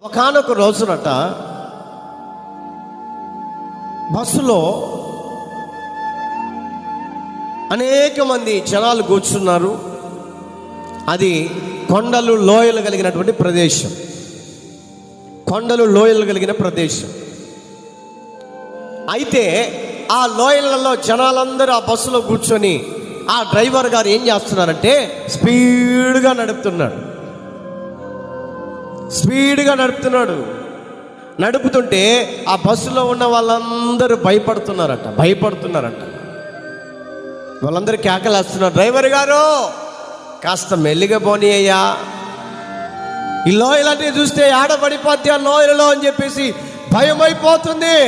ఒకానొక రోజునట బస్సులో అనేక మంది జనాలు కూర్చున్నారు. అది కొండలు లోయలు కలిగినటువంటి ప్రదేశం. కొండలు లోయలు కలిగిన ప్రదేశం. అయితే ఆ లోయలలో జనాలందరూ ఆ బస్సులో కూర్చొని ఆ డ్రైవర్ గారు ఏం చేస్తున్నారంటే స్పీడ్గా నడుపుతున్నాడు. నడుపుతుంటే ఆ బస్సులో ఉన్న వాళ్ళందరూ భయపడుతున్నారట. వాళ్ళందరూ కేకలేస్తున్నారు, డ్రైవర్ గారు కాస్త మెల్లిగా పోనీ అయ్యా, ఈ లోయలన్నీ చూస్తే ఆడపడిపోద్ది ఆ లోయలలో అని చెప్పేసి భయం అయిపోతుంది,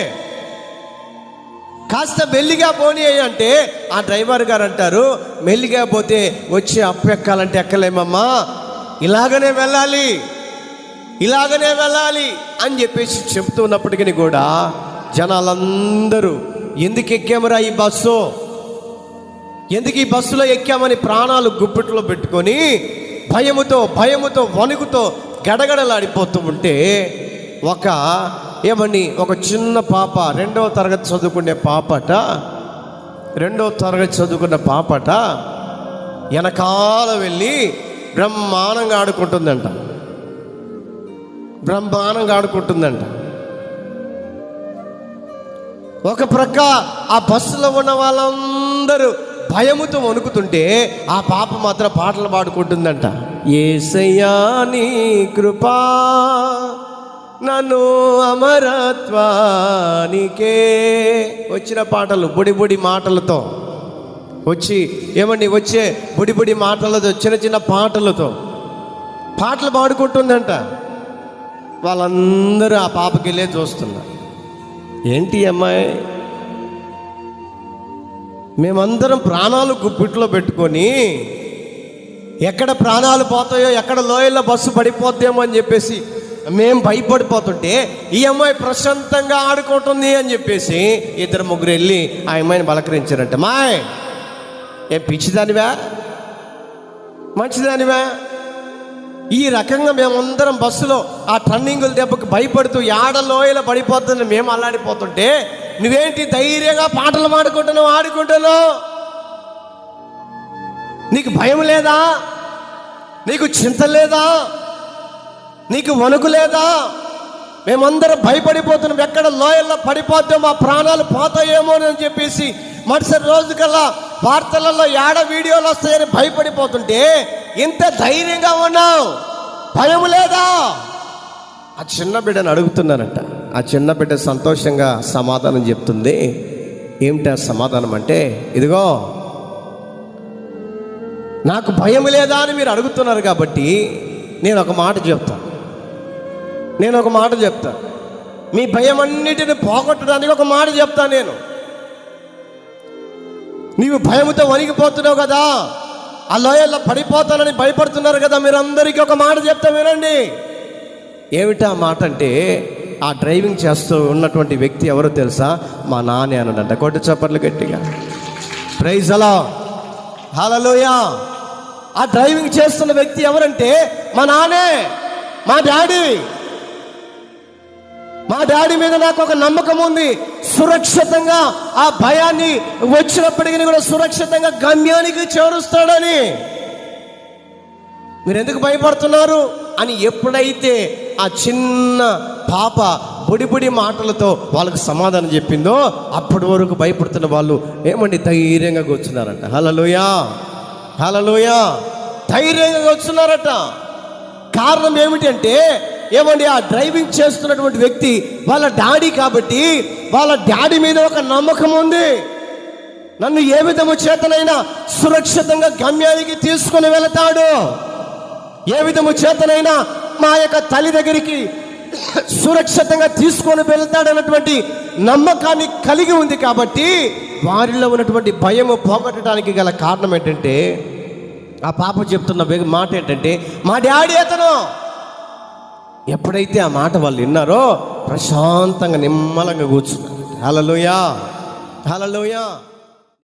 కాస్త మెల్లిగా పోనీ అయ్యా అంటే ఆ డ్రైవర్ గారు అంటారు, మెల్లిగా పోతే వచ్చి ఎక్కాలంటే ఎక్కలేమమ్మా, ఇలాగనే వెళ్ళాలి అని చెప్పేసి చెప్తున్నప్పటికీ కూడా జనాలందరూ ఎందుకు ఎక్కామరా ఈ బస్సు, ఎందుకు ఈ బస్సులో ఎక్కామని ప్రాణాలు గుప్పిట్లో పెట్టుకొని భయముతో వణుకుతో గడగడలాడిపోతూ ఉంటే ఒక చిన్న పాప రెండవ తరగతి చదువుకున్న పాపట వెనకాల వెళ్ళి బ్రహ్మాండంగా ఆడుకుంటుందంట. ఒక ప్రక్క ఆ బస్సులో ఉన్న వాళ్ళందరూ భయముతో వణుకుతుంటే ఆ పాప మాత్రం పాటలు పాడుకుంటుందంట. యేసయ్యా నీ కృపా నన్ను అమరత్వానికే. వచ్చిన పాటలు బుడి మాటలతో వచ్చే బుడి మాటలతో చిన్న పాటలతో పాటలు పాడుకుంటుందంట. వాళ్ళందరూ ఆ పాపకి వెళ్ళే చూస్తున్నారు. ఏంటి అమ్మాయి, మేమందరం ప్రాణాలు గుప్పిట్లో పెట్టుకొని ఎక్కడ ప్రాణాలు పోతాయో, ఎక్కడ లోయల్లో బస్సు పడిపోతామో అని చెప్పేసి మేము భయపడిపోతుంటే ఈ అమ్మాయి ప్రశాంతంగా ఆడుకుంటుంది అని చెప్పేసి 2-3 వెళ్ళి ఆ అమ్మాయిని బలకరించారంట. మాయ్ ఏ పిచ్చిదానివా, మంచిదానివా, ఈ రకంగా మేమందరం బస్సులో ఆ టర్నింగుల దెబ్బకు భయపడుతూ లోయలో పడిపోతుంది మేము అల్లాడిపోతుంటే నువ్వేంటి ధైర్యంగా పాటలు ఆడుకుంటున్నావు, నీకు భయం లేదా, నీకు చింత లేదా, నీకు వణుకు లేదా? మేమందరం భయపడిపోతున్నాం, ఎక్కడ లోయల్లో పడిపోతే మా ప్రాణాలు పోతాయేమో అని చెప్పేసి మరుసటి రోజుకల్లా వార్తలలో వీడియోలు వస్తాయని భయపడిపోతుంటే ఇంత ధైర్యంగా ఉన్నావు, భయం లేదా? ఆ చిన్న బిడ్డను అడుగుతున్నానంట. ఆ చిన్న బిడ్డ సంతోషంగా సమాధానం చెప్తుంది. ఏమిటి ఆ సమాధానం అంటే, ఇదిగో నాకు భయం లేదా అని మీరు అడుగుతున్నారు కాబట్టి నేను ఒక మాట చెప్తా. మీ భయం అన్నిటిని పోగొట్టడానికి ఒక మాట చెప్తా. నీవు భయముతో వణికిపోతున్నావు కదా, ఆ లోయల్లో పడిపోతానని భయపడుతున్నారు కదా, మీరు అందరికీ ఒక మాట చెప్తా వినండి. ఏమిటా మాట అంటే, ఆ డ్రైవింగ్ చేస్తూ ఉన్నటువంటి వ్యక్తి ఎవరో తెలుసా? మా నాన్న అన్నాడంట. కొట్టు చప్పట్లు గట్టిగా. ప్రైజ్ అలా, హల్లెలూయా. ఆ డ్రైవింగ్ చేస్తున్న వ్యక్తి ఎవరంటే మా నాన్నే, మా డాడీ మీద నాకు ఒక నమ్మకం ఉంది, సురక్షితంగా ఆ భయాన్ని వచ్చినప్పటికీ కూడా సురక్షితంగా గమ్యానికి చేరుస్తాడని. మీరు ఎందుకు భయపడుతున్నారు అని ఎప్పుడైతే ఆ చిన్న పాప బుడి మాటలతో వాళ్ళకి సమాధానం చెప్పిందో అప్పటి వరకు భయపడుతున్న వాళ్ళు ధైర్యంగా కూర్చున్నారంట. హల్లెలూయా, ధైర్యంగా కూర్చున్నారట. కారణం ఏమిటంటే ఆ డ్రైవింగ్ చేస్తున్నటువంటి వ్యక్తి వాళ్ళ డాడీ కాబట్టి వాళ్ళ డాడీ మీద ఒక నమ్మకం ఉంది. నన్ను ఏ విధము చేతనైనా సురక్షితంగా గమ్యానికి తీసుకొని వెళతాడు, ఏ విధము చేతనైనా మా యొక్క తల్లి దగ్గరికి సురక్షితంగా తీసుకొని వెళ్తాడు అన్నటువంటి నమ్మకాన్ని కలిగి ఉంది. కాబట్టి వారిలో ఉన్నటువంటి భయము పోగొట్టడానికి గల కారణం ఏంటంటే, ఆ పాప చెప్తున్న మాట ఏంటంటే, మా డాడీ అతను. ఎప్పుడైతే ఆ మాట వాళ్ళు విన్నారో ప్రశాంతంగా నిమ్మలంగా కూర్చున్నారు. హల్లెలూయా.